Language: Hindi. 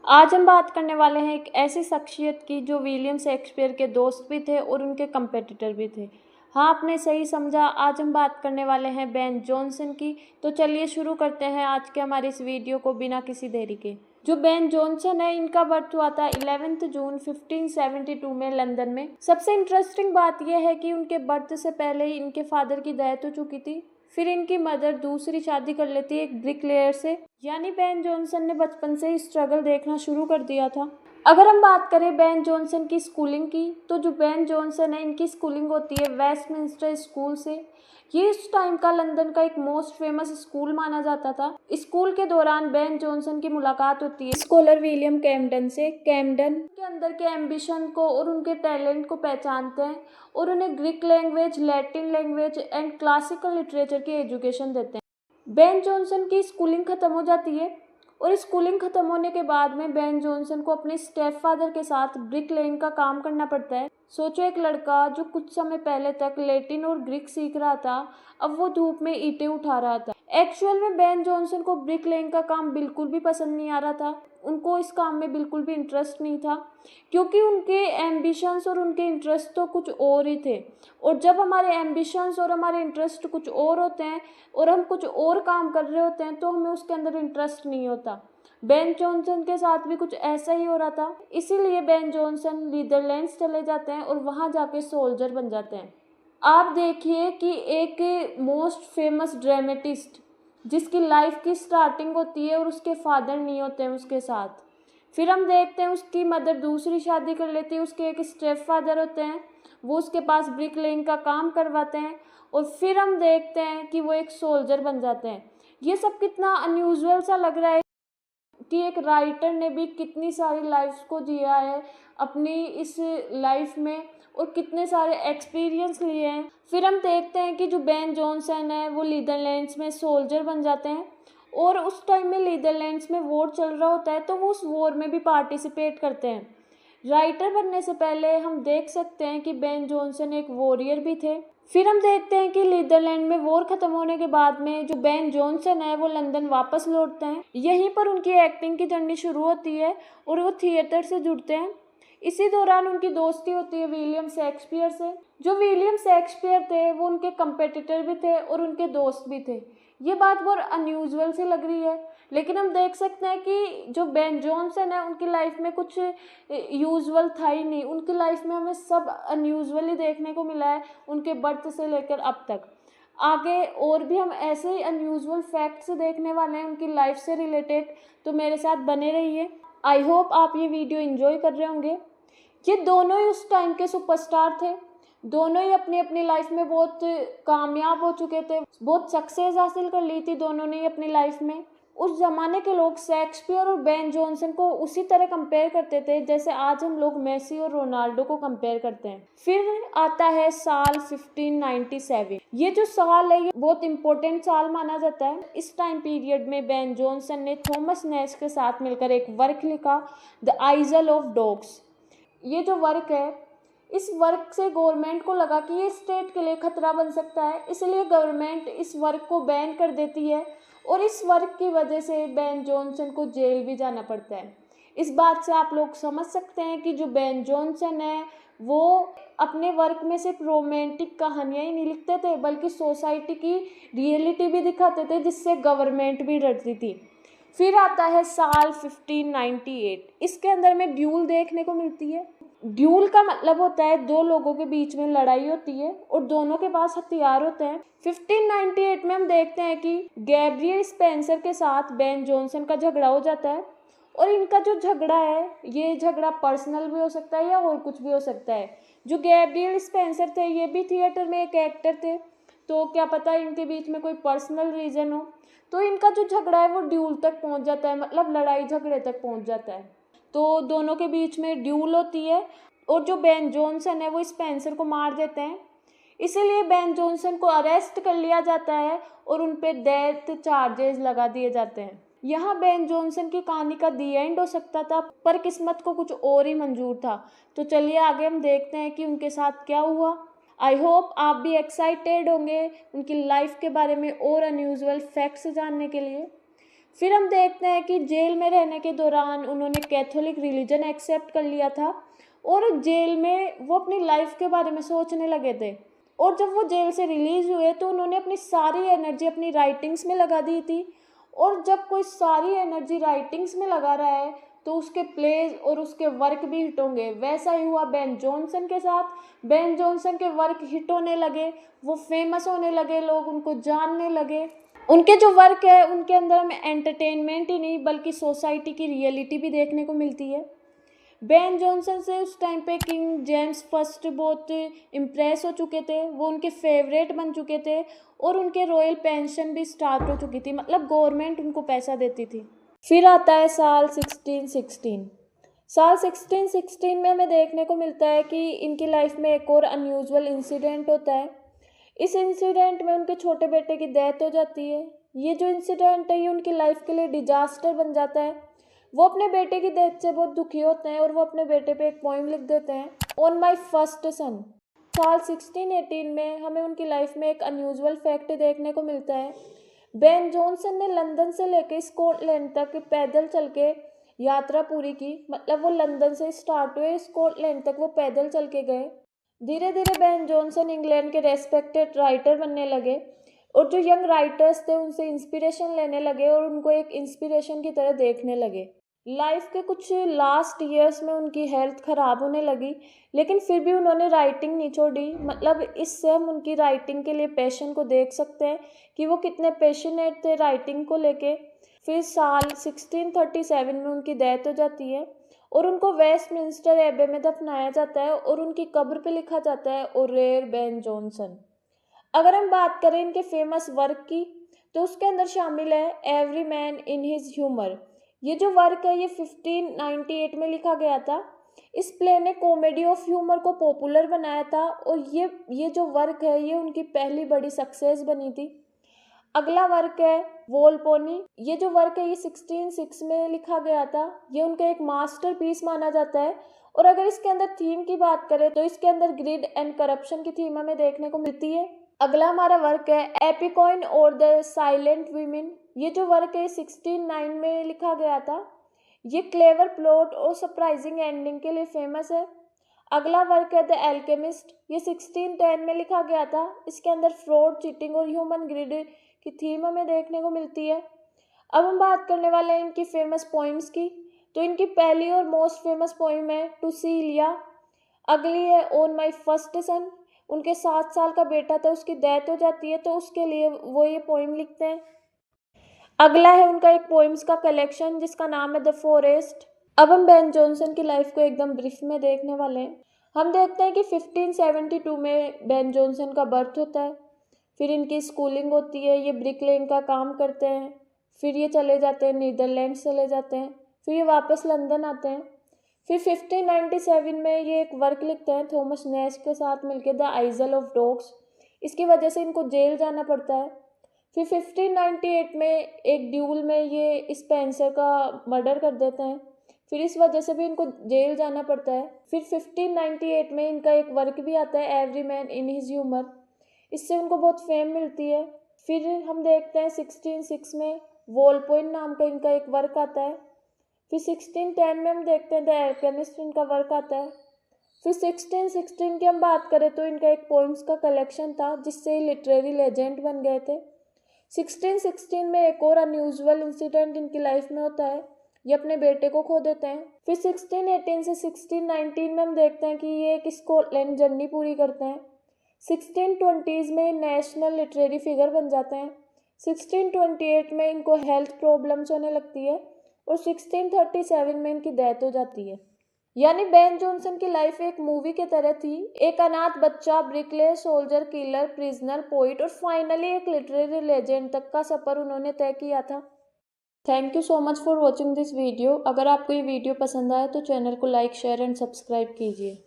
आज हम बात करने वाले हैं एक ऐसी शख्सियत की जो विलियम शेक्सपियर के दोस्त भी थे और उनके कंपेटिटर भी थे। हाँ, आपने सही समझा। आज हम बात करने वाले हैं बेन जॉनसन की। तो चलिए शुरू करते हैं आज के हमारे इस वीडियो को बिना किसी देरी के। जो बेन जॉनसन है, इनका बर्थ हुआ था 11 जून 1572 में लंदन में। सबसे इंटरेस्टिंग बात यह है कि उनके बर्थ से पहले ही इनके फादर की डेथ हो चुकी थी। फिर इनकी मदर दूसरी शादी कर लेती है एक ब्रिकलेयर से। यानी बेन जॉनसन ने बचपन से ही स्ट्रगल देखना शुरू कर दिया था। अगर हम बात करें बेन जॉनसन की स्कूलिंग की, तो जो बेन जॉनसन है, इनकी स्कूलिंग होती है वेस्टमिंस्टर स्कूल से। ये उस टाइम का लंदन का एक मोस्ट फेमस स्कूल माना जाता था। स्कूल के दौरान बेन जॉनसन की मुलाकात होती है स्कॉलर विलियम कैम्पडन से। कैम्पडन के अंदर के एम्बिशन को और उनके टैलेंट को पहचानते हैं और उन्हें Greek language, Latin language and classical literature की एजुकेशन देते हैं। बेन जॉनसन की स्कूलिंग खत्म हो जाती है और स्कूलिंग खत्म होने के बाद में बेन जॉनसन को अपने स्टेप फादर के साथ ब्रिक लेइंग का काम करना पड़ता है। सोचो, एक लड़का जो कुछ समय पहले तक लैटिन और ग्रीक सीख रहा था, अब वो धूप में ईंटें उठा रहा था। एक्चुअल में बेन जॉनसन को ब्रिक लेइंग का काम बिल्कुल भी पसंद नहीं आ रहा था। उनको इस काम में बिल्कुल भी इंटरेस्ट नहीं था, क्योंकि उनके एम्बिशंस और उनके इंटरेस्ट तो कुछ और ही थे। और जब हमारे एम्बिशंस और हमारे इंटरेस्ट कुछ और होते हैं और हम कुछ और काम कर रहे होते हैं, तो हमें उसके अंदर इंटरेस्ट नहीं होता। बेन जॉनसन के साथ भी कुछ ऐसा ही हो रहा था। इसीलिए बेन जॉनसन नीदरलैंड्स चले जाते हैं और वहाँ जाके सोल्जर बन जाते हैं। आप देखिए कि एक मोस्ट फेमस ड्रामेटिस्ट जिसकी लाइफ की स्टार्टिंग होती है और उसके फादर नहीं होते हैं उसके साथ। फिर हम देखते हैं उसकी मदर दूसरी शादी कर लेती है, उसके एक स्टेप फादर होते हैं, वो उसके पास ब्रिक लेइंग का काम करवाते हैं और फिर हम देखते हैं कि वो एक सोल्जर बन जाते हैं। ये सब कितना अनयूजुअल सा लग रहा है कि एक राइटर ने भी कितनी सारी लाइफ्स को जिया है अपनी इस लाइफ में और कितने सारे एक्सपीरियंस लिए हैं। फिर हम देखते हैं कि जो बेन जॉनसन है वो नीदरलैंड्स में सोल्जर बन जाते हैं और उस टाइम में नीदरलैंड्स में वॉर चल रहा होता है, तो वो उस वॉर में भी पार्टिसिपेट करते हैं। राइटर बनने से पहले हम देख सकते हैं कि बेन जॉनसन एक वॉरियर भी थे। फिर हम देखते हैं कि नीदरलैंड में वॉर खत्म होने के बाद में जो बेन जॉनसन है वो लंदन वापस लौटते हैं। यहीं पर उनकी एक्टिंग की जर्नी शुरू होती है और वो थिएटर से जुड़ते हैं। इसी दौरान उनकी दोस्ती होती है विलियम शेक्सपियर से। जो विलियम शेक्सपियर थे वो उनके कंपेटिटर भी थे और उनके दोस्त भी थे। ये बात बहुत अनयूजुअल सी लग रही है, लेकिन हम देख सकते हैं कि जो बेन जॉनसन है उनकी लाइफ में कुछ यूजुअल था ही नहीं। उनकी लाइफ में हमें सब अनयूजुअल ही देखने को मिला है, उनके बर्थ से लेकर अब तक। आगे और भी हम ऐसे ही अनयूजुअल फैक्ट्स देखने वाले हैं उनकी लाइफ से रिलेटेड, तो मेरे साथ बने रहिए। आई होप आप ये वीडियो एंजॉय कर रहे होंगे। ये दोनों ही उस टाइम के सुपरस्टार थे। दोनों ही अपनी अपनी लाइफ में बहुत कामयाब हो चुके थे, बहुत सक्सेस हासिल कर ली थी दोनों ने अपनी लाइफ में। उस जमाने के लोग शेक्सपियर और बेन जॉनसन को उसी तरह कंपेयर करते थे जैसे आज हम लोग मेसी और रोनाल्डो को कंपेयर करते हैं। फिर आता है साल 1597। ये जो साल है ये बहुत इंपॉर्टेंट साल माना जाता है। इस टाइम पीरियड में बेन जॉनसन ने थॉमस नेश के साथ मिलकर एक वर्क लिखा, द आइजल ऑफ डॉग्स। ये जो वर्क है, इस वर्क से गवर्नमेंट को लगा कि ये स्टेट के लिए खतरा बन सकता है, इसलिए गवर्नमेंट इस वर्क को बैन कर देती है और इस वर्क की वजह से बेन जॉनसन को जेल भी जाना पड़ता है। इस बात से आप लोग समझ सकते हैं कि जो बेन जॉनसन है वो अपने वर्क में सिर्फ रोमांटिक कहानियाँ ही नहीं लिखते थे, बल्कि सोसाइटी की रियलिटी भी दिखाते थे, जिससे गवर्नमेंट भी डरती थी। फिर आता है साल 1598। इसके अंदर में ड्यूल देखने को मिलती है। ड्यूल का मतलब होता है दो लोगों के बीच में लड़ाई होती है और दोनों के पास हथियार होते हैं। 1598 में हम देखते हैं कि गैब्रियल स्पेंसर के साथ बेन जॉनसन का झगड़ा हो जाता है और इनका जो झगड़ा है ये झगड़ा पर्सनल भी हो सकता है या और कुछ भी हो सकता है। जो गैब्रियल स्पेंसर थे ये भी थिएटर में एक एक्टर थे, तो क्या पता इनके बीच में कोई पर्सनल रीजन हो, तो इनका जो झगड़ा है वो ड्यूल तक पहुंच जाता है, मतलब लड़ाई झगड़े तक पहुंच जाता है। तो दोनों के बीच में ड्यूल होती है और जो बेन जॉनसन है वो स्पेंसर को मार देते हैं। इसीलिए बेन जॉनसन को अरेस्ट कर लिया जाता है और उन पे डेथ चार्जेस लगा दिए जाते हैं। यहाँ बेन जॉनसन की कहानी का दी एंड हो सकता था, पर किस्मत को कुछ और ही मंजूर था। तो चलिए आगे हम देखते हैं कि उनके साथ क्या हुआ। आई होप आप भी एक्साइटेड होंगे उनकी लाइफ के बारे में और अनयूजुअल फैक्ट्स जानने के लिए। फिर हम देखते हैं कि जेल में रहने के दौरान उन्होंने कैथोलिक रिलीजन एक्सेप्ट कर लिया था और जेल में वो अपनी लाइफ के बारे में सोचने लगे थे। और जब वो जेल से रिलीज हुए तो उन्होंने अपनी सारी एनर्जी अपनी राइटिंग्स में लगा दी थी। और जब कोई सारी एनर्जी राइटिंग्स में लगा रहा है तो उसके प्लेज और उसके वर्क भी हिट होंगे। वैसा ही हुआ बेन जॉनसन के साथ। बेन जॉनसन के वर्क हिट होने लगे, वो फेमस होने लगे, लोग उनको जानने लगे। उनके जो वर्क है उनके अंदर हमें एंटरटेनमेंट ही नहीं बल्कि सोसाइटी की रियलिटी भी देखने को मिलती है। बेन जॉनसन से उस टाइम पे किंग जेम्स फर्स्ट बहुत इम्प्रेस हो चुके थे, वो उनके फेवरेट बन चुके थे और उनके रॉयल पेंशन भी स्टार्ट हो चुकी थी, मतलब गवर्नमेंट उनको पैसा देती थी। फिर आता है साल 1616। साल 1616 में हमें देखने को मिलता है कि इनकी लाइफ में एक और अनयूजुअल इंसिडेंट होता है। इस इंसिडेंट में उनके छोटे बेटे की डेथ हो जाती है। ये जो इंसिडेंट है ये उनकी लाइफ के लिए डिजास्टर बन जाता है। वो अपने बेटे की डेथ से बहुत दुखी होते हैं और वो अपने बेटे पे एक पोइम लिख देते हैं, ऑन माई फर्स्ट सन। साल 1618 में हमें उनकी लाइफ में एक अनयूजुअल फैक्ट देखने को मिलता है। बेन जॉनसन ने लंदन से लेकर स्कॉटलैंड तक पैदल चल के यात्रा पूरी की, मतलब वो लंदन से स्टार्ट हुए, स्कॉटलैंड तक वो पैदल चल के गए। धीरे धीरे बेन जॉनसन इंग्लैंड के रेस्पेक्टेड राइटर बनने लगे और जो यंग राइटर्स थे उनसे इंस्पिरेशन लेने लगे और उनको एक इंस्पिरेशन की तरह देखने लगे। लाइफ के कुछ लास्ट ईयर्स में उनकी हेल्थ ख़राब होने लगी, लेकिन फिर भी उन्होंने राइटिंग नहीं छोड़ी। मतलब इससे हम उनकी राइटिंग के लिए पैशन को देख सकते हैं कि वो कितने पैशनेट थे राइटिंग को लेके। फिर साल 1637 में उनकी डेथ हो जाती है और उनको वेस्टमिंस्टर एबे में दफनाया जाता है और उनकी कब्र पे लिखा जाता है ओरेयर बेन जॉनसन। अगर हम बात करें इनके फेमस वर्क की तो उसके अंदर शामिल है every man in his humour. ये जो वर्क है ये 1598 में लिखा गया था। इस प्ले ने कॉमेडी ऑफ ह्यूमर को पॉपुलर बनाया था और ये जो वर्क है ये उनकी पहली बड़ी सक्सेस बनी थी। अगला वर्क है वॉलपोनी। ये जो वर्क है ये 1606 में लिखा गया था। ये उनका एक मास्टरपीस माना जाता है। और अगर इसके अंदर थीम की बात करें तो इसके अंदर ग्रिड एंड करप्शन की थीम हमें देखने को मिलती है। अगला हमारा वर्क है एपिकॉइन और द साइलेंट वीमेन। ये जो वर्क है 1609 में लिखा गया था। ये क्लेवर प्लॉट और सरप्राइजिंग एंडिंग के लिए फेमस है। अगला वर्क है द एल्केमिस्ट। ये 1610 में लिखा गया था। इसके अंदर फ्रॉड, चीटिंग और ह्यूमन ग्रिड की थीम हमें देखने को मिलती है। अब हम बात करने वाले हैं इनकी फेमस पोइम्स की। तो इनकी पहली और मोस्ट फेमस पोइम है टू सी लिया। अगली है ऑन माई फर्स्ट सन। उनके 7 साल का बेटा था, उसकी डेथ हो जाती है तो उसके लिए वो ये पोइम लिखते हैं। अगला है उनका एक पोइम्स का कलेक्शन जिसका नाम है द फॉरेस्ट। अब हम बेन जॉनसन की लाइफ को एकदम ब्रीफ में देखने वाले हैं। हम देखते हैं कि 1572 में बेन जॉनसन का बर्थ होता है। फिर इनकी स्कूलिंग होती है, ये ब्रिकलेइंग का काम करते हैं। फिर ये चले जाते हैं नीदरलैंड चले जाते हैं। फिर ये वापस लंदन आते हैं। फिर 1597 में ये एक वर्क लिखते हैं थॉमस नैश के साथ मिलकर, द आइजल ऑफ डॉग्स। इसकी वजह से इनको जेल जाना पड़ता है। फिर 1598 में एक ड्यूल में ये स्पेंसर का मर्डर कर देते हैं। फिर इस वजह से भी इनको जेल जाना पड़ता है। फिर 1598 में इनका एक वर्क भी आता है every man in his humour. इससे उनको बहुत फेम मिलती है। फिर हम देखते हैं 1606 में वॉलपोइन नाम का इनका एक वर्क आता है। फिर 1610 में हम देखते हैं द एल्केमिस्ट इनका वर्क आता है। फिर 1616 की हम बात करें तो इनका एक पोइम्स का कलेक्शन था जिससे लिटरेरी लेजेंड बन गए थे। 1616 में एक और अनयूजुअल इंसिडेंट इनकी लाइफ में होता है, ये अपने बेटे को खो देते हैं। फिर 1618 से 1619 में हम देखते हैं कि ये एक स्कॉटलैंड जर्नी पूरी करते हैं। 1620s में नेशनल लिटरेरी फिगर बन जाते हैं। 1628 में इनको हेल्थ प्रॉब्लम्स होने लगती है और 1637 में इनकी डेथ हो जाती है। यानी बेन जॉनसन की लाइफ एक मूवी की तरह थी। एक अनाथ बच्चा, bricklayer, soldier, killer, prisoner, poet और फाइनली एक लिटरेरी लेजेंड तक का सफ़र उन्होंने तय किया था। Thank you so much for watching this video. अगर आपको ये वीडियो पसंद आए तो चैनल को लाइक, शेयर एंड सब्सक्राइब कीजिए।